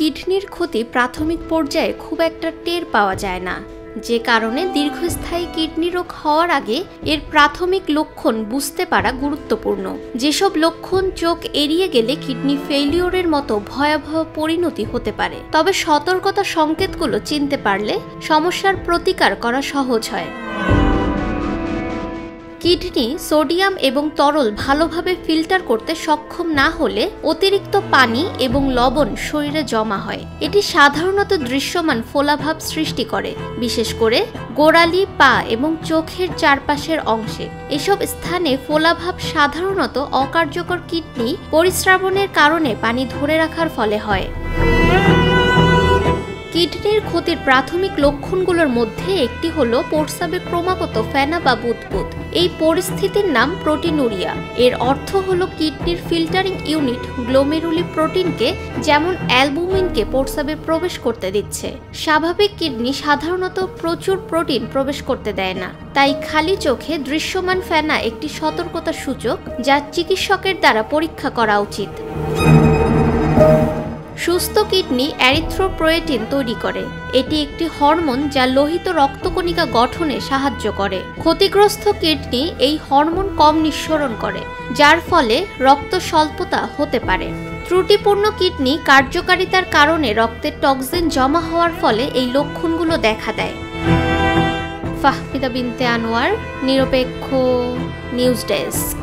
কিডনির ক্ষতি প্রাথমিক পর্যায়ে খুব একটা টের পাওয়া যায় না, যে কারণে দীর্ঘস্থায়ী কিডনি রোগ হওয়ার আগে এর প্রাথমিক লক্ষণ বুঝতে পারা গুরুত্বপূর্ণ। যেসব লক্ষণ চোখ এড়িয়ে গেলে কিডনি ফেইলিওরের মতো ভয়াবহ পরিণতি হতে পারে। তবে সতর্কতা সংকেতগুলো চিনতে পারলে সমস্যার প্রতিকার করা সহজ হয়। কিডনি সোডিয়াম এবং তরল ভালোভাবে ফিল্টার করতে সক্ষম না হলে অতিরিক্ত পানি এবং লবণ শরীরে জমা হয়। এটি সাধারণত দৃশ্যমান ফোলাভাব সৃষ্টি করে, বিশেষ করে গোড়ালি, পা এবং চোখের চারপাশের অংশে। এসব স্থানে ফোলাভাব সাধারণত অকার্যকর কিডনি পরিস্রাবনের কারণে পানি ধরে রাখার ফলে হয়। কিডনির ক্ষতির প্রাথমিক লক্ষণগুলোর মধ্যে একটি হলো প্রস্রাবে ক্রমাগত ফেনা বা বুদবুদ। এই পরিস্থিতির নাম প্রোটিনুরিয়া। এর অর্থ হলো কিডনির ফিল্টারিং ইউনিট গ্লোমেরুলি প্রোটিনকে, যেমন অ্যালবুমিনকে, প্রস্রাবে প্রবেশ করতে দিচ্ছে। স্বাভাবিক কিডনি সাধারণত প্রচুর প্রোটিন প্রবেশ করতে দেয় না, তাই খালি চোখে দৃশ্যমান ফেনা একটি সতর্কতা সূচক, যা চিকিৎসকের দ্বারা পরীক্ষা করা উচিত। সুস্থ কিডনি এরিথ্রোপয়েটিন তৈরি করে। এটি একটি হরমোন যা লোহিত রক্তকণিকা গঠনে সাহায্য করে। ক্ষতিগ্রস্ত কিডনি এই হরমোন কম নিঃসরণ করে, যার ফলে রক্ত স্বল্পতা হতে পারে। ত্রুটিপূর্ণ কিডনি কার্যকারিতার কারণে রক্তে টক্সিন জমা হওয়ার ফলে এই লক্ষণগুলো দেখা দেয়। ফাহমিদা বিনতে আনোয়ার, নিরপেক্ষ নিউজ ডেস্ক।